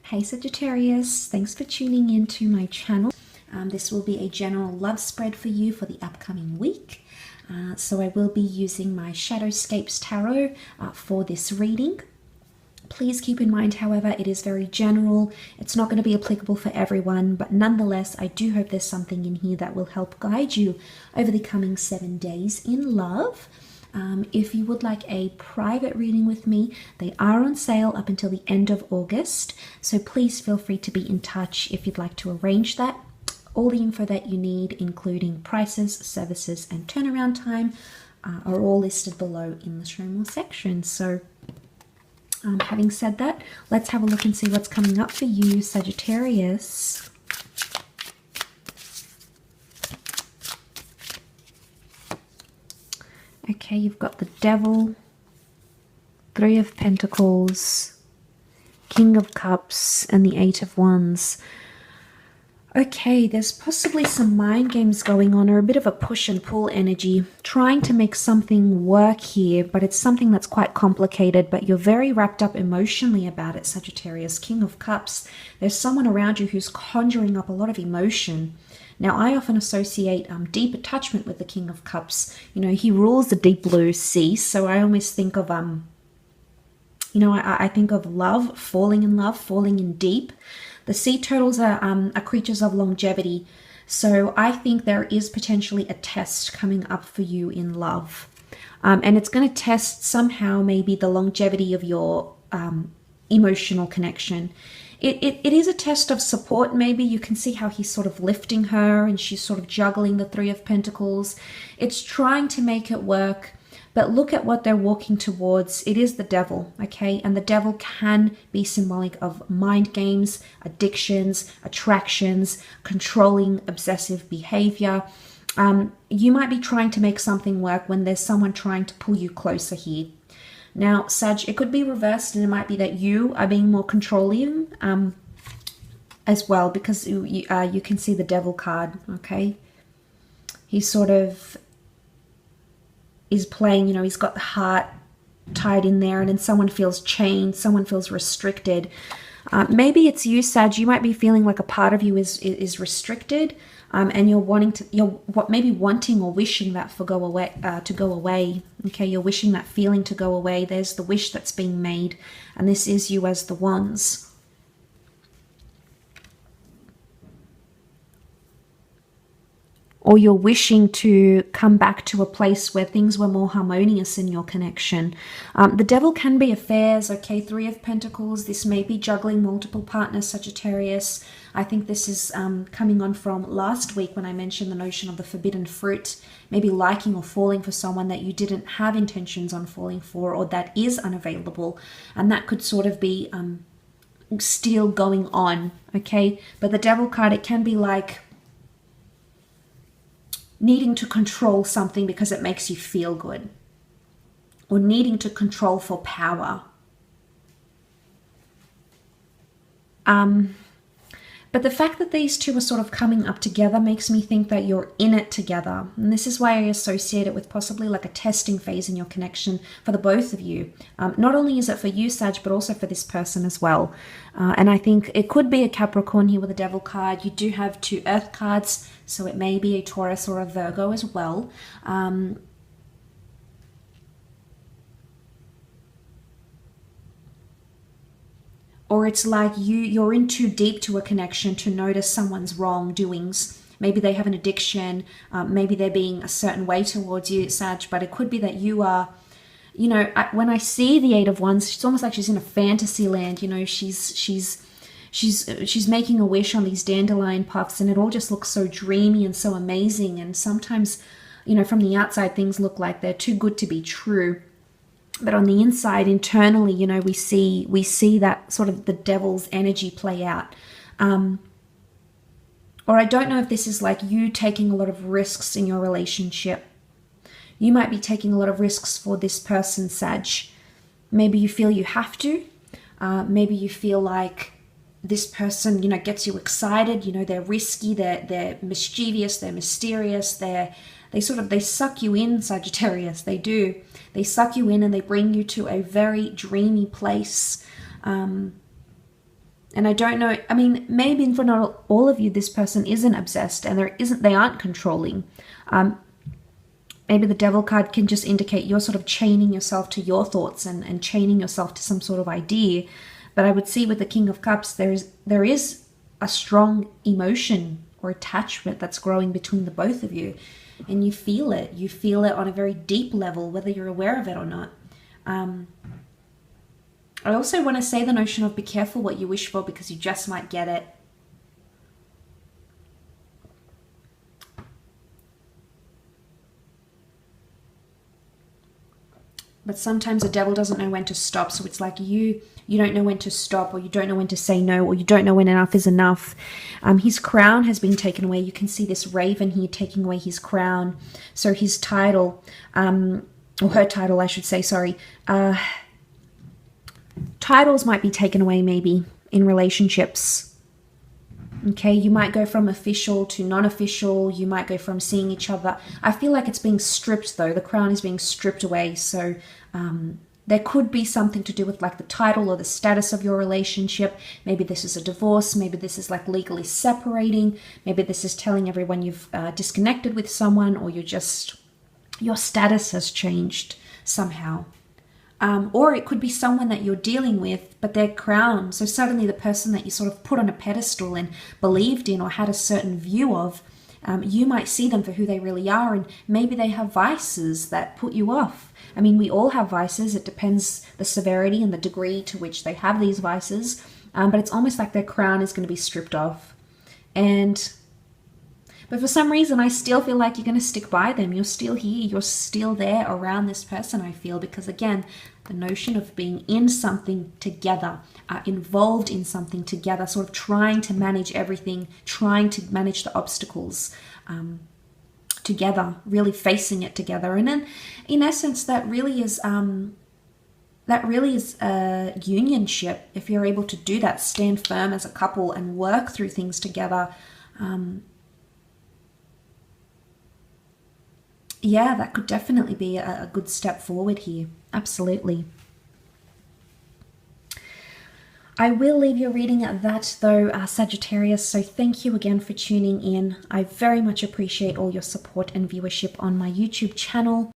Hey Sagittarius, thanks for tuning in to my channel. This will be a general love spread for you for the upcoming week. So I will be using my Shadowscapes Tarot for this reading. Please keep in mind, however, it is very general. It's not going to be applicable for everyone, but nonetheless, I do hope there's something in here that will help guide you over the coming 7 days in love. If you would like a private reading with me, they are on sale up until the end of August. So please feel free to be in touch if you'd like to arrange that. All the info that you need, including prices, services, and turnaround time, are all listed below in the show more section. So having said that, let's have a look and see what's coming up for you, Sagittarius. Okay, you've got the Devil, Three of Pentacles, King of Cups, and the Eight of Wands. Okay, there's possibly some mind games going on, or a bit of a push and pull energy, trying to make something work here, but it's something that's quite complicated, but you're very wrapped up emotionally about it, Sagittarius. King of Cups, there's someone around you who's conjuring up a lot of emotion. Now, I often associate deep attachment with the King of Cups. You know, he rules the deep blue sea, so I almost think of, I think of love, falling in deep. The sea turtles are creatures of longevity, so I think there is potentially a test coming up for you in love. And it's going to test somehow maybe the longevity of your emotional connection. It is a test of support. Maybe you can see how he's sort of lifting her and she's sort of juggling the Three of Pentacles. It's trying to make it work, but look at what they're walking towards. It is the Devil, okay? And the Devil can be symbolic of mind games, addictions, attractions, controlling, obsessive behavior. You might be trying to make something work when there's someone trying to pull you closer here. Now, Sag, it could be reversed, and it might be that you are being more controlling as well, because you can see the Devil card, okay? He sort of is playing, he's got the heart tied in there, and then someone feels chained, someone feels restricted. Maybe it's you, Sag. You might be feeling like a part of you is restricted, and you're maybe wanting or wishing that to go away. Okay, you're wishing that feeling to go away. There's the wish that's being made, and this is you as the Wands. Or you're wishing to come back to a place where things were more harmonious in your connection. The Devil can be affairs, okay? Three of Pentacles. This may be juggling multiple partners, Sagittarius. I think this is coming on from last week when I mentioned the notion of the forbidden fruit. Maybe liking or falling for someone that you didn't have intentions on falling for, or that is unavailable. And that could sort of be still going on, okay? But the Devil card, it can be like needing to control something because it makes you feel good, or needing to control for power. But the fact that these two are sort of coming up together makes me think that you're in it together. And this is why I associate it with possibly like a testing phase in your connection for the both of you. Not only is it for you, Sag, but also for this person as well. And I think it could be a Capricorn here with a Devil card. You do have 2 Earth cards, so it may be a Taurus or a Virgo as well. Or it's like you're in too deep to a connection to notice someone's wrongdoings. Maybe they have an addiction. Maybe they're being a certain way towards you, Sag. But it could be that you are, when I see the Eight of Wands, it's almost like she's in a fantasy land. She's making a wish on these dandelion puffs, and it all just looks so dreamy and so amazing. And sometimes, from the outside, things look like they're too good to be true. But on the inside, internally, we see that sort of the Devil's energy play out. Or I don't know if this is like you taking a lot of risks in your relationship. You might be taking a lot of risks for this person, Sag. Maybe you feel you have to. Maybe you feel like this person, gets you excited. They're risky, they're mischievous, they're mysterious, they suck you in, Sagittarius. They do. They suck you in and they bring you to a very dreamy place. And I don't know, I mean, maybe for not all of you, this person isn't obsessed and they aren't controlling. Maybe the Devil card can just indicate you're sort of chaining yourself to your thoughts and chaining yourself to some sort of idea. But I would see with the King of Cups, there is a strong emotion or attachment that's growing between the both of you. And you feel it. You feel it on a very deep level, whether you're aware of it or not. I also want to say the notion of be careful what you wish for, because you just might get it. But sometimes the devil doesn't know when to stop. So it's like you don't know when to stop, or you don't know when to say no, or you don't know when enough is enough. His crown has been taken away. You can see this raven here taking away his crown. So his title, or her title, I should say, sorry. Titles might be taken away maybe in relationships. Okay, you might go from official to non-official. You might go from seeing each other. I feel like it's being stripped though. The crown is being stripped away. So there could be something to do with like the title or the status of your relationship. Maybe this is a divorce. Maybe this is like legally separating. Maybe this is telling everyone you've disconnected with someone, or your status has changed somehow. Or it could be someone that you're dealing with, but they're crowned. So suddenly the person that you sort of put on a pedestal and believed in or had a certain view of, you might see them for who they really are. And maybe they have vices that put you off. I mean, we all have vices. It depends the severity and the degree to which they have these vices. But it's almost like their crown is going to be stripped off. But for some reason, I still feel like you're going to stick by them. You're still here. You're still there around this person, I feel. Because again, the notion of being in something together, involved in something together, sort of trying to manage everything, trying to manage the obstacles together, really facing it together. And then, in essence, that really is a unionship. If you're able to do that, stand firm as a couple and work through things together. Yeah, that could definitely be a good step forward here. Absolutely. I will leave your reading at that though, Sagittarius, so thank you again for tuning in. I very much appreciate all your support and viewership on my YouTube channel.